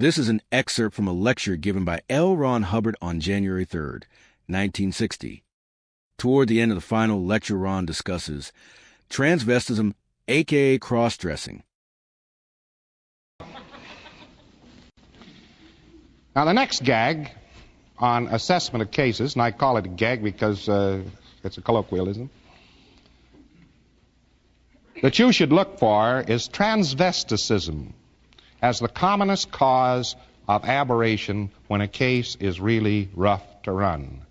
This is an excerpt from a lecture given by L. Ron Hubbard on January 3rd, 1960. Toward the end of the final lecture, Ron discusses transvestism, aka cross-dressing. Now, the next gag on assessment of cases, and I call it a gag because it's a colloquialism, that you should look for is transvesticism as the commonest cause of aberration when a case is really rough to run.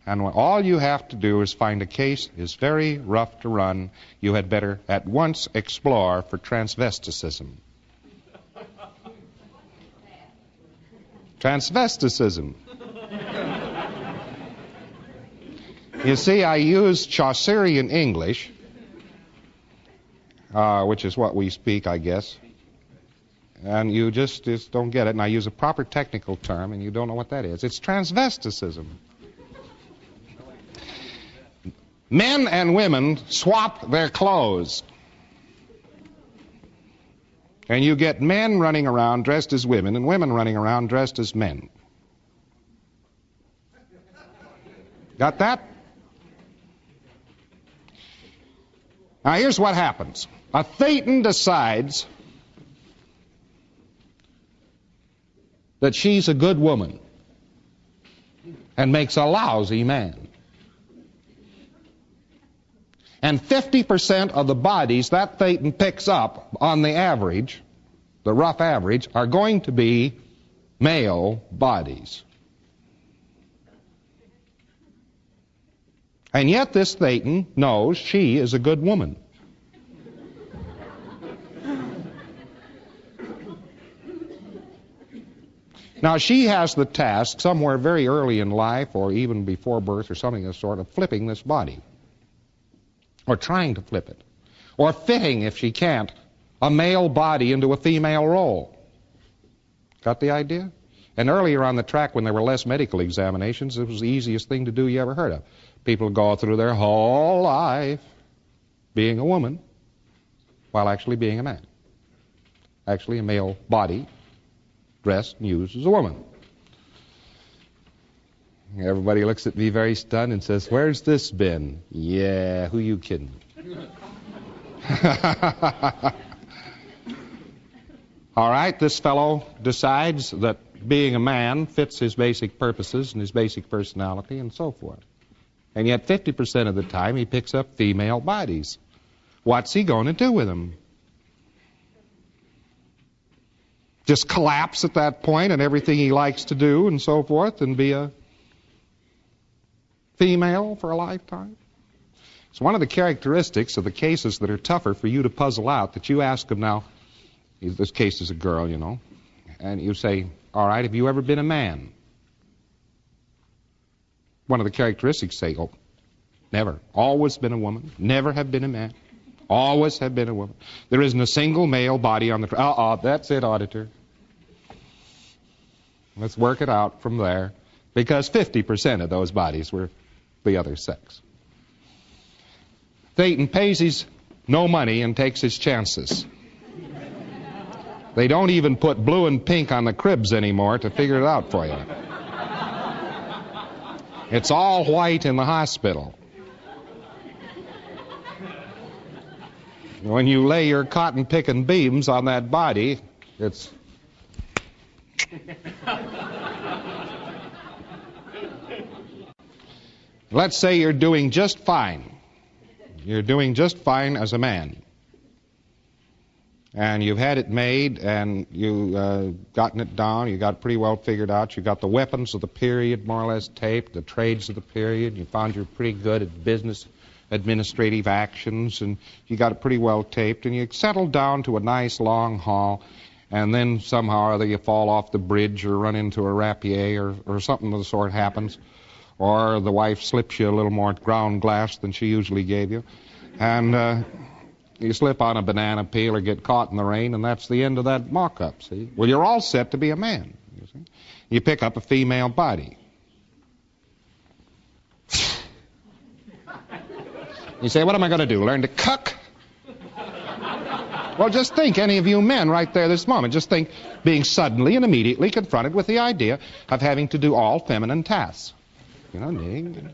And when all you have to do is find a case is very rough to run, you had better at once explore for transvesticism. Transvesticism. You see, I use Chaucerian English, which is what we speak, I guess. And you just don't get it. And I use a proper technical term, and you don't know what that is. It's transvesticism. Men and women swap their clothes. And you get men running around dressed as women and women running around dressed as men. Got that? Now here's what happens. A thetan decides that she's a good woman and makes a lousy man. And 50% of the bodies that thetan picks up on the average, the rough average, are going to be male bodies. And yet this thetan knows she is a good woman. Now, she has the task somewhere very early in life, or even before birth or something of the sort, of flipping this body, or trying to flip it, or fitting, if she can't, a male body into a female role. Got the idea? And earlier on the track, when there were less medical examinations, it was the easiest thing to do you ever heard of. People go through their whole life being a woman while actually being a man. Actually a male body dressed and used as a woman. Everybody looks at me very stunned and says, "Where's this been?" Yeah, who you kidding? All right, this fellow decides that being a man fits his basic purposes and his basic personality and so forth. And yet 50% of the time he picks up female bodies. What's he going to do with them? Just collapse at that point and everything he likes to do and so forth and be a female for a lifetime? It's one of the characteristics of the cases that are tougher for you to puzzle out, that you ask them now, this case is a girl, you know, and you say, all right, have you ever been a man? One of the characteristics say, oh, never. Always been a woman. Never have been a man. Always have been a woman. There isn't a single male body on the... that's it, auditor. Let's work it out from there, because 50% of those bodies were the other sex. Thetan pays his no money and takes his chances. They don't even put blue and pink on the cribs anymore to figure it out for you. It's all white in the hospital. When you lay your cotton-picking beams on that body, it's... Let's say you're doing just fine. You're doing just fine as a man. And you've had it made, and you've gotten it down, you got it pretty well figured out, you got the weapons of the period more or less taped, the trades of the period, you found you're pretty good at business administrative actions, and you got it pretty well taped, and you settle down to a nice long haul, and then somehow or other you fall off the bridge or run into a rapier or something of the sort happens, or the wife slips you a little more ground glass than she usually gave you, and you slip on a banana peel or get caught in the rain, and that's the end of that mock-up, see? Well, you're all set to be a man, you see? You pick up a female body. You say, what am I going to do, learn to cook? Well, just think, any of you men right there this moment, just think being suddenly and immediately confronted with the idea of having to do all feminine tasks. You know, knitting.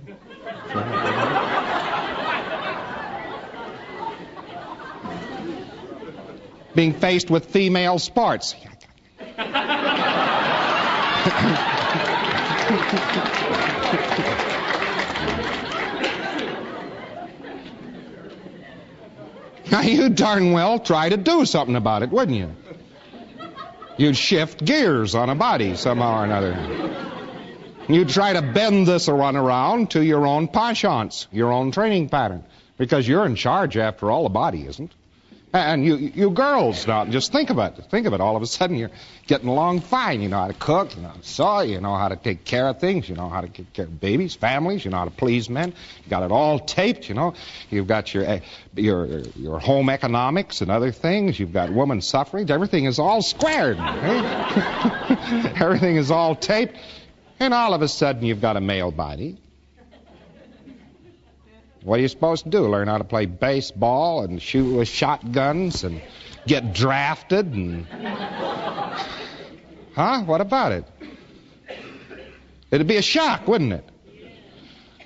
Being faced with female sports. Now, you darn well try to do something about it, wouldn't you? You'd shift gears on a body somehow or another. You'd try to bend this one around to your own penchants, your own training pattern, because you're in charge, after all. The body isn't. And you girls, now, just think of it. Think of it. All of a sudden, you're getting along fine. You know how to cook, you know how to sew, you know how to take care of things, you know how to take care of babies, families, you know how to please men. You got it all taped, you know. You've got your home economics and other things. You've got women's suffrage. Everything is all squared. Eh? Everything is all taped. And all of a sudden, you've got a male body. What are you supposed to do? Learn how to play baseball and shoot with shotguns and get drafted and... Huh? What about it? It'd be a shock, wouldn't it?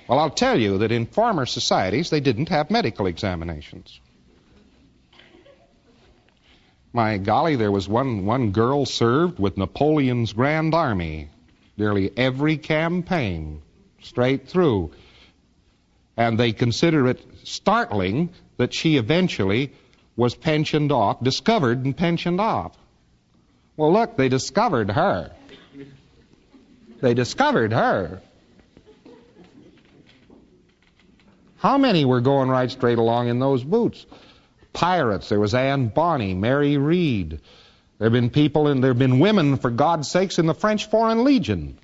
Well, I'll tell you that in former societies, they didn't have medical examinations. My golly, there was one girl served with Napoleon's Grand Army. Nearly every campaign, straight through. And they consider it startling that she eventually was pensioned off, discovered and pensioned off. Well, look, they discovered her. They discovered her. How many were going right straight along in those boots? Pirates. There was Anne Bonny, Mary Read. There have been people and there have been women, for God's sakes, in the French Foreign Legion.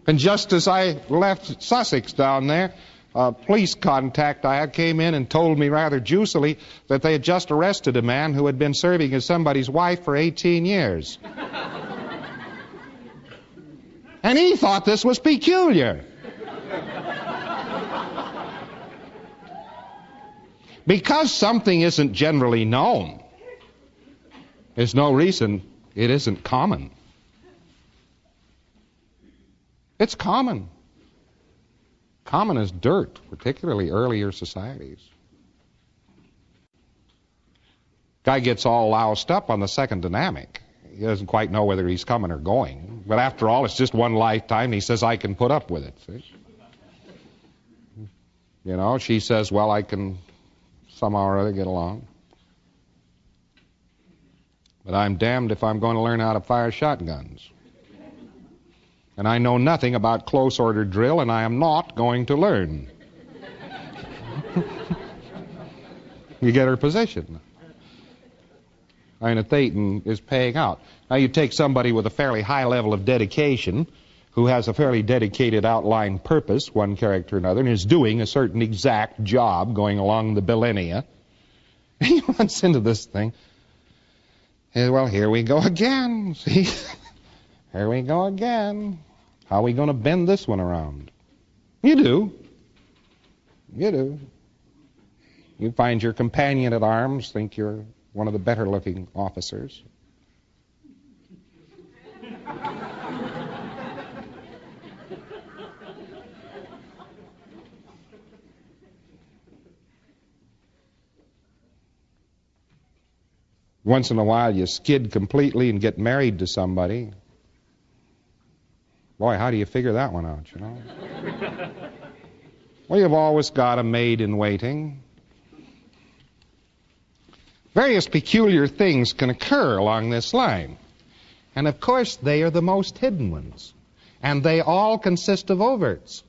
And just as I left Sussex down there, a police contact I had came in and told me rather juicily that they had just arrested a man who had been serving as somebody's wife for 18 years. And he thought this was peculiar. Because something isn't generally known, there's no reason it isn't common. It's common. Common as dirt, particularly earlier societies. Guy gets all loused up on the second dynamic. He doesn't quite know whether he's coming or going. But after all, it's just one lifetime. He says, I can put up with it. See? You know, she says, well, I can somehow or other get along. But I'm damned if I'm going to learn how to fire shotguns. And I know nothing about close order drill, and I am not going to learn. You get her position. I mean, a thetan is paying out. Now you take somebody with a fairly high level of dedication, who has a fairly dedicated outlined purpose, one character or another, and is doing a certain exact job going along the millennia. He runs into this thing. And, well, here we go again. See? Here we go again. How are we going to bend this one around? You do. You do. You find your companion at arms, think you're one of the better-looking officers. Once in a while you skid completely and get married to somebody. Boy, how do you figure that one out, you know? Well, you've always got a maid in waiting. Various peculiar things can occur along this line. And of course, they are the most hidden ones. And they all consist of overts.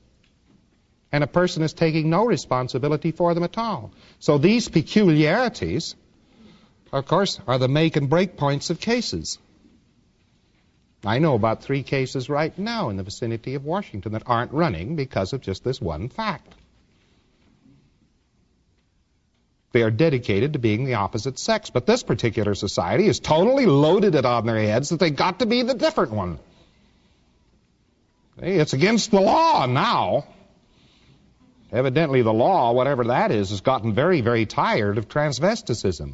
And a person is taking no responsibility for them at all. So these peculiarities, of course, are the make and break points of cases. I know about 3 cases right now in the vicinity of Washington that aren't running because of just this one fact. They are dedicated to being the opposite sex. But this particular society has totally loaded it on their heads that they got to be the different one. Hey, it's against the law now. Evidently the law, whatever that is, has gotten very, very tired of transvesticism.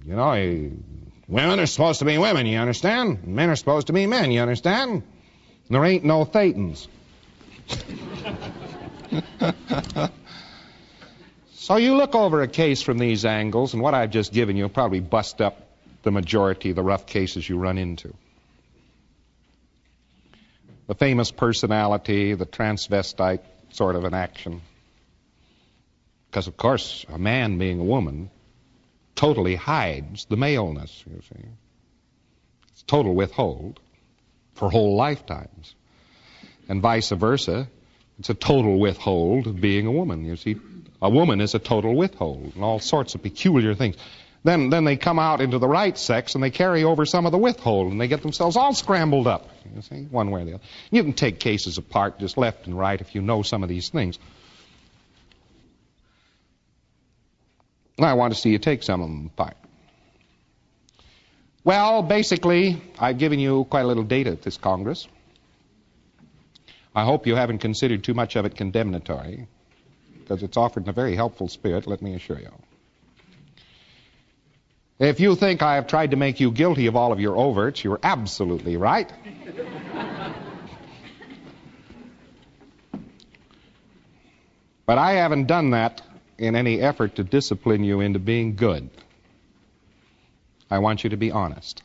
You know, women are supposed to be women, you understand? Men are supposed to be men, you understand? And there ain't no thetans. So you look over a case from these angles, and what I've just given you will probably bust up the majority of the rough cases you run into. The famous personality, the transvestite sort of an action. Because, of course, a man being a woman totally hides the maleness, you see. It's total withhold for whole lifetimes. And vice versa, it's a total withhold of being a woman, you see. A woman is a total withhold and all sorts of peculiar things. Then they come out into the right sex and they carry over some of the withhold and they get themselves all scrambled up, you see, one way or the other. You can take cases apart just left and right if you know some of these things. I want to see you take some of them apart. Well, basically, I've given you quite a little data at this Congress. I hope you haven't considered too much of it condemnatory, because it's offered in a very helpful spirit, let me assure you. If you think I have tried to make you guilty of all of your overts, you're absolutely right. But I haven't done that in any effort to discipline you into being good. I want you to be honest.